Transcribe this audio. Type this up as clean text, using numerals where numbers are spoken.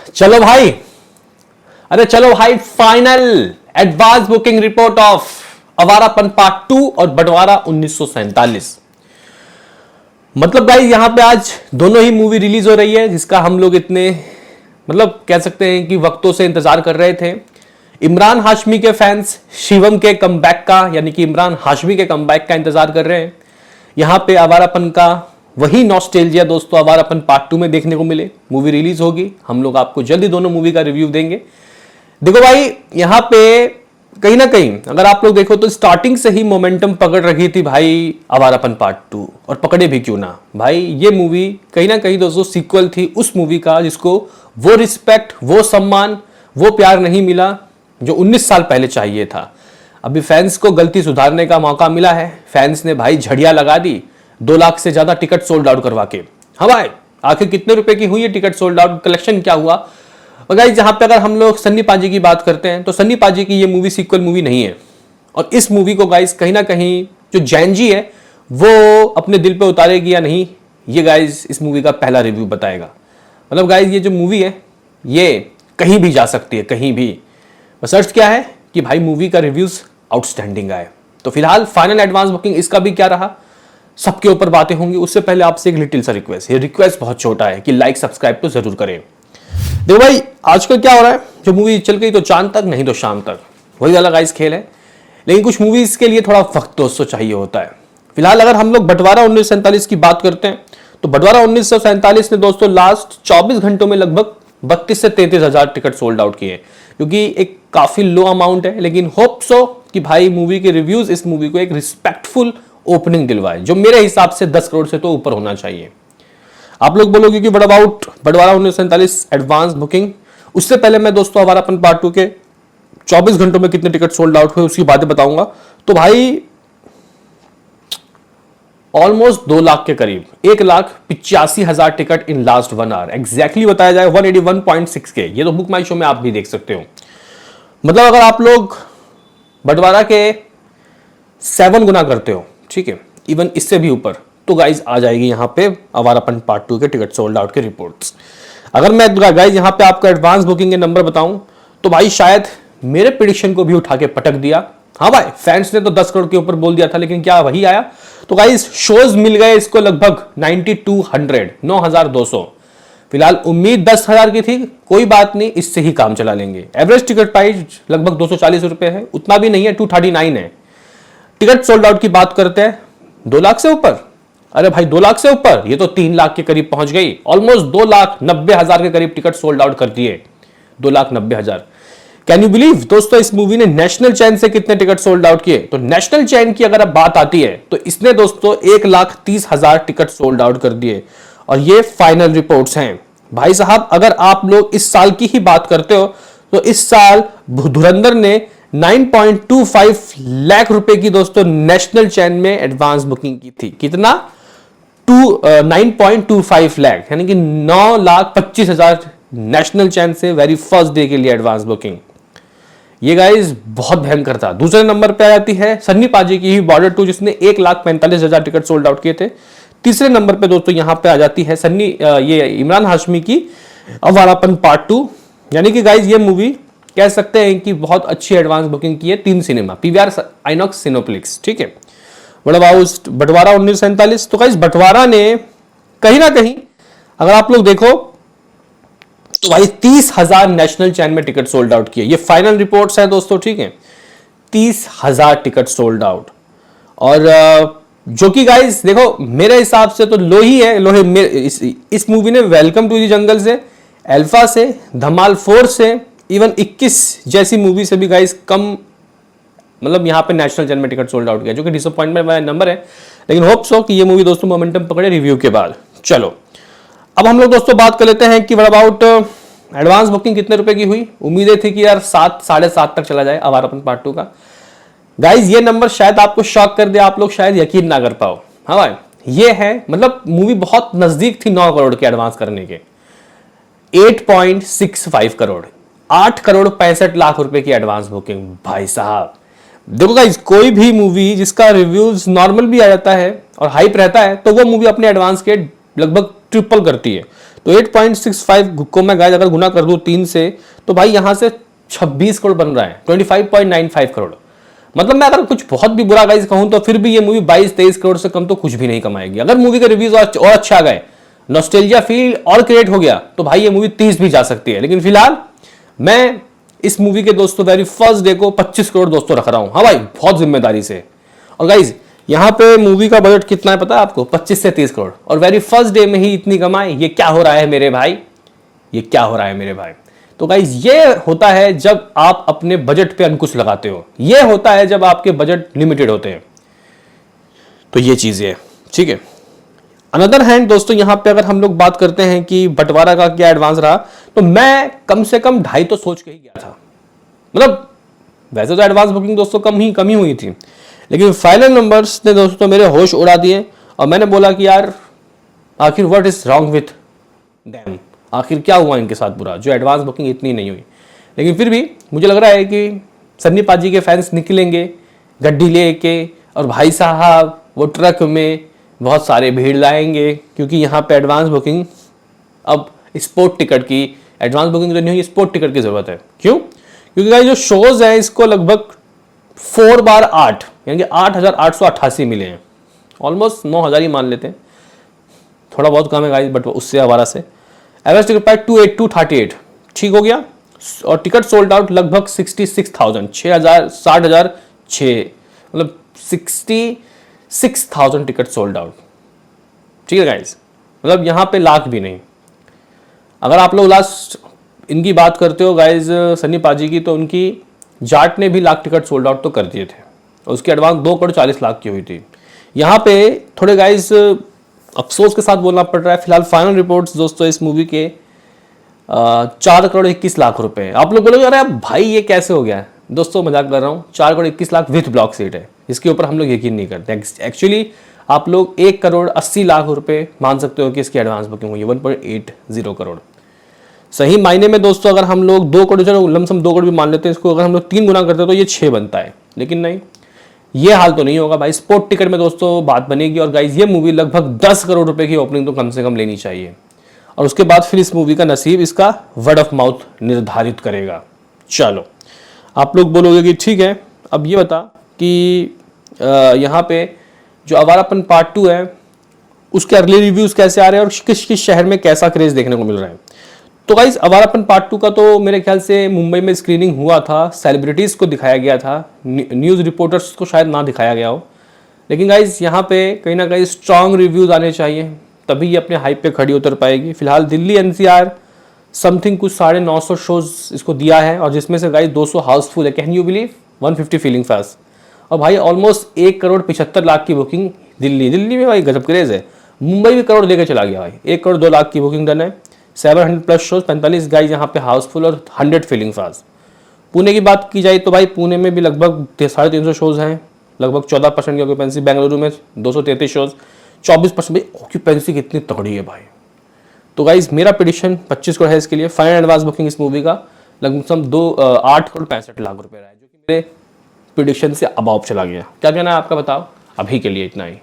चलो भाई, अरे चलो भाई, final advance booking report of Awarapan part 2 और बंटवारा 1947। मतलब भाई यहां पे आज दोनों ही मूवी रिलीज हो रही है, जिसका हम लोग इतने कह सकते हैं कि वक्तों से इंतजार कर रहे थे। इमरान हाशमी के फैंस शिवम के कमबैक का, यानी कि इमरान हाशमी के कमबैक का इंतजार कर रहे हैं। यहां पे आवारापन का वही नॉस्टैल्जिया दोस्तों आवारापन पार्ट 2 में देखने को मिले। मूवी रिलीज होगी, हम लोग आपको जल्दी दोनों मूवी का रिव्यू देंगे। देखो भाई, यहां पे कहीं ना कहीं अगर आप लोग देखो तो स्टार्टिंग से ही मोमेंटम पकड़ रही थी भाई आवारापन पार्ट 2, और पकड़े भी क्यों ना भाई। ये मूवी कहीं ना कहीं दोस्तों सीक्वल थी उस मूवी का जिसको वो रिस्पेक्ट, वो सम्मान, वो प्यार नहीं मिला जो 19 साल पहले चाहिए था। अभी फैंस को गलती सुधारने का मौका मिला है। फैंस ने भाई झड़ियां लगा दी 2 लाख से ज्यादा टिकट सोल्ड आउट करवा के। हाँ भाई, आखिर कितने रुपए की हुई है टिकट सोल्ड आउट, कलेक्शन क्या हुआ। और गाइस जहां पे अगर हम लोग सन्नी पाजी की बात करते हैं तो सन्नी पाजी की ये मूवी सीक्वल मूवी नहीं है, और इस मूवी को गाइस कहीं ना कहीं जो जैन जी है वो अपने दिल पे उतारेगी या नहीं, ये गाइस इस मूवी का पहला रिव्यू बताएगा। मतलब गाइस ये जो मूवी है ये कहीं भी जा सकती है, कहीं भी। बस अर्थ क्या है कि भाई मूवी का रिव्यूज आउटस्टैंडिंग आए। तो फिलहाल फाइनल एडवांस बुकिंग इसका भी क्या रहा, सबके ऊपर बातें होंगी। उससे पहले आपसे एक लिटिल सा रिक्वेस्ट, ये रिक्वेस्ट बहुत छोटा है कि लाइक सब्सक्राइब तो जरूर करें। देखो भाई आजकल क्या हो रहा है, जो मूवी चल गई तो चांद तक, नहीं तो शाम तक, वही वाला गाइस खेल है। लेकिन कुछ मूवीज के लिए थोड़ा वक्त दोस्तों चाहिए होता है। फिलहाल अगर हम लोग बंटवारा 1947 की बात करते हैं तो बंटवारा 1947 ने दोस्तों लास्ट 24 घंटों में लगभग 32 से 33 हजार टिकट सोल्ड आउट किए, क्योंकि एक काफी लो अमाउंट है। लेकिन होप सो कि भाई मूवी के रिव्यूज इस मूवी को एक रिस्पेक्टफुल ओपनिंग दिलवाए, जो मेरे हिसाब से 10 करोड़ से तो ऊपर होना चाहिए। आप लोग बोलोगे कि व्हाट अबाउट बंटवारा 1947 एडवांस बुकिंग। उससे पहले मैं दोस्तों आवारापन पार्ट 2 के 24 घंटों में कितने टिकट सोल्ड आउट हुए उसकी बातें बताऊंगा। तो भाई ऑलमोस्ट 2 लाख के करीब, 1,85,000 ticket in last 1 hour, exactly बताया जाए 181.6 के। ये तो बुक माई शो में आप भी देख सकते हो। मतलब अगर आप लोग बंटवारा के 7 गुना करते हो, ठीक है, इवन इससे भी ऊपर, तो गाइज आ जाएगी यहां पे आवारापन पार्ट 2 के टिकट सोल्ड आउट के रिपोर्ट्स। अगर मैं गाइज यहां पे आपको एडवांस बुकिंग के नंबर बताऊं तो भाई शायद मेरे प्रेडिक्शन को भी उठा के पटक दिया। हाँ भाई, फैंस ने तो 10 करोड़ के ऊपर बोल दिया था, लेकिन क्या वही आया। तो गाइज शोज मिल गए इसको लगभग 9200, 9200। फिलहाल उम्मीद 10,000 की थी, कोई बात नहीं, इससे ही काम चला लेंगे। एवरेज टिकट प्राइस लगभग 240 रुपए है, उतना भी नहीं है, 239 है। टिकट सोल्ड आउट की बात करते हैं 2 लाख से ऊपर। अरे भाई 2 लाख से ऊपर, ये तो 3 लाख के करीब पहुंच गई। ऑलमोस्ट 2,90,000 के करीब टिकट सोल्ड आउट कर दिए, 2,90,000। कैन यू बिलीव दोस्तों, इस मूवी ने नेशनल चैन से कितने टिकट सोल्ड आउट किए। तो नेशनल चैन की अगर अब बात आती है तो इसने दोस्तों 1,30,000 टिकट सोल्ड आउट कर दिए, और ये फाइनल रिपोर्ट्स हैं। भाई साहब अगर आप लोग इस साल की ही बात करते हो तो इस साल धुरंधर ने 9.25 लाख रुपए की दोस्तों नेशनल चैन में एडवांस बुकिंग की थी। कितना? 9.25 लाख, यानी कि 9,25,000 नेशनल चैन से वेरी फर्स्ट डे के लिए एडवांस बुकिंग। ये गाइस बहुत भयंकर था। दूसरे नंबर पे आ जाती है सन्नी पाजी की ही बॉर्डर 2, जिसने 1,45,000 टिकट सोल्ड आउट किए थे। तीसरे नंबर पे दोस्तों यहां पे आ जाती है ये इमरान हाशमी की आवारापन पार्ट 2। यानी कि गाइस ये मूवी कह सकते हैं कि बहुत अच्छी एडवांस बुकिंग की है 3 सिनेमा, पीवीआर, आइनॉक्स, सिनेप्लेक्स, ठीक है। बंटवारा 1947। तो गाइस बंटवारा ने कहीं ना कहीं अगर आप लोग देखो तो भाई 30,000 नेशनल चैन में टिकट सोल्ड आउट किए। ये फाइनल रिपोर्ट्स है दोस्तों, ठीक है। 30,000 टिकट सोल्ड आउट, और जो कि गाइस देखो मेरे हिसाब से तो लो ही है। लोहे इस मूवी ने वेलकम टू द जंगल से, अल्फा से, धमाल 4 से, इवन 21 जैसी मूवी से भी गाइस कम यहां पे नेशनल चैन में टिकट सोल्ड आउट किया, जो कि डिसअपॉइंटमेंट वाला नंबर है। लेकिन होप सो कि ये मूवी दोस्तों मोमेंटम पकड़े रिव्यू के बाद। चलो अब हम लोग दोस्तों बात कर लेते हैं कि व्हाट अबाउट एडवांस बुकिंग कितने रुपए की हुई। उम्मीदें थी कि यार 7, 7.5 तक चला जाए आवारापन पार्ट 2 का। गाइज ये नंबर शायद आपको शॉक कर दे, आप लोग शायद यकीन ना कर पाओ। हाँ भाई, ये है मूवी बहुत नजदीक थी 9 करोड़ के एडवांस करने के। 8.65 करोड़, 8 करोड़ 65 लाख रुपए की एडवांस बुकिंग। भाई साहब देखो गाइज, कोई भी मूवी जिसका रिव्यूज नॉर्मल भी आ जाता है और हाइप रहता है, तो वो मूवी अपने एडवांस के लगभग ट्रिपल करती है। तो 8.65 को मैं गाइस अगर गुना कर दूं 3 से, तो भाई यहां से 26 करोड़ बन रहा है, 25.95 करोड़। मतलब मैं अगर कुछ बहुत भी बुरा गाइस कहूं तो फिर भी ये मूवी 22-23 करोड़ से कम तो कुछ भी नहीं कमाएगी। अगर मूवी के रिव्यूज और अच्छा आ गए, नॉस्टैल्जिया फील और क्रिएट हो गया, तो भाई ये मूवी 30 भी जा सकती है। लेकिन फिलहाल मैं इस मूवी के दोस्तों वेरी फर्स्ट डे को 25 करोड़ दोस्तों रख रहा हूं। हाँ भाई, बहुत जिम्मेदारी से। और गाइज यहां पे मूवी का बजट कितना है पता है आपको? 25 से 30 करोड़, और वेरी फर्स्ट डे में ही इतनी कमाई। ये क्या हो रहा है मेरे भाई, ये क्या हो रहा है मेरे भाई? तो गाइज ये होता है जब आप अपने बजट पे अंकुश लगाते हो, ये होता है जब आपके बजट लिमिटेड होते हैं। तो ये चीज है, ठीक है। अनदर हैंड दोस्तों, यहां पे अगर हम लोग बात करते हैं कि बंटवारा का क्या एडवांस रहा, तो मैं कम से कम 2.5 तो सोच के ही गया था। मतलब वैसे तो एडवांस बुकिंग दोस्तों कम ही हुई थी, लेकिन फाइनल नंबर्स ने दोस्तों मेरे होश उड़ा दिए। और मैंने बोला कि यार आखिर what is wrong with them, आखिर क्या हुआ इनके साथ बुरा जो एडवांस बुकिंग इतनी नहीं हुई। लेकिन फिर भी मुझे लग रहा है कि सन्नी पाजी के फैंस निकलेंगे गड्डी लेके, और भाई साहब वो ट्रक में बहुत सारे भीड़ लाएंगे, क्योंकि यहाँ पे एडवांस बुकिंग अब स्पोर्ट टिकट की, एडवांस बुकिंग तो नहीं हुई, स्पोर्ट टिकट की जरूरत है। क्यों? क्योंकि गाइस जो शोज है इसको लगभग 4/8 यानी कि 8,888 मिले हैं, ऑलमोस्ट 9,000 ही मान लेते हैं, थोड़ा बहुत कम है गाइस बट उससे हमारा से। एवरेज टिकट प्राइस 28238 ठीक हो गया। और टिकट सोल्ड आउट लगभग 66,000 60,006 मतलब 66,000 टिकट सोल्ड आउट, ठीक है गाइस। मतलब यहाँ पे लाख भी नहीं। अगर आप लोग लास्ट इनकी बात करते हो गाइज सन्नी पाजी की, तो उनकी जाट ने भी लाख टिकट सोल्ड आउट तो कर दिए थे, और उसकी एडवांस 2,40,00,000 की हुई थी। यहाँ पे थोड़े गाइज अफसोस के साथ बोलना पड़ रहा है, फिलहाल फाइनल रिपोर्ट्स दोस्तों इस मूवी के 4,21,00,000 रुपए। आप लोग बोलोगे अरे भाई ये कैसे हो गया? दोस्तों मजाक कर रहा हूँ, 4,21,00,000 विथ ब्लॉक सीट है, इसके ऊपर हम लोग यकीन नहीं करते। एक्चुअली आप लोग 1,80,00,000 रुपए मान सकते हो कि इसकी एडवांस बुकिंग हुई है, 1.80 करोड़। सही मायने में दोस्तों अगर हम लोग 2 करोड़, चलो लमसम 2 करोड़ भी मान लेते हैं इसको, अगर हम लोग 3 गुना करते हैं तो ये 6 बनता है। लेकिन नहीं, ये हाल तो नहीं होगा भाई। स्पोर्ट टिकट में दोस्तों बात बनेगी, और गाइज ये मूवी लगभग 10 करोड़ रुपए की ओपनिंग तो कम से कम लेनी चाहिए, और उसके बाद फिर इस मूवी का नसीब इसका वर्ड ऑफ माउथ निर्धारित करेगा। चलो आप लोग बोलोगे कि ठीक है, अब ये बता कि यहाँ पे जो आवारापन पार्ट 2 है उसके अर्ली रिव्यूज कैसे आ रहे हैं, और किस किस शहर में कैसा क्रेज देखने को मिल रहा है। तो गाइस अवारापन पार्ट 2 का तो मेरे ख्याल से मुंबई में स्क्रीनिंग हुआ था, सेलिब्रिटीज़ को दिखाया गया था, न्यूज़ रिपोर्टर्स को शायद ना दिखाया गया हो। लेकिन गाइस यहाँ पे कहीं ना कहीं स्ट्रॉन्ग रिव्यूज़ आने चाहिए, तभी ये अपने हाइप पे खड़ी उतर पाएगी। फिलहाल दिल्ली NCR समथिंग कुछ 950 शोज इसको दिया है, और जिसमें से गाइस 200 हाउसफुल है। Can you believe? 150 feeling fast. और भाई ऑलमोस्ट 1,75,00,000 की बुकिंग दिल्ली में भाई गजब क्रेज है। मुंबई भी करोड़ लेके चला गया भाई, 1,02,00,000 की बुकिंग डन है, 700+ शोज, 45 गाइज यहाँ पे हाउसफुल और 100 फीलिंग फास्ट। पुणे की बात की जाए तो भाई पुणे में भी लगभग 350 शोज हैं, लगभग 14% की ऑक्यूपेंसी। बेंगलुरु में 233 शोज, 24%। भाई ऑक्यूपेंसी कितनी तगड़ी है भाई। तो गाइज मेरा प्रेडिक्शन 25 करोड़ है इसके लिए। फाइनल एडवांस बुकिंग इस मूवी का लगभग 8,65,00,000 रुपये रहा है, जो कि मेरे प्रेडिक्शन से अबाव चला गया। क्या कहना है आपका बताओ? अभी के लिए इतना ही।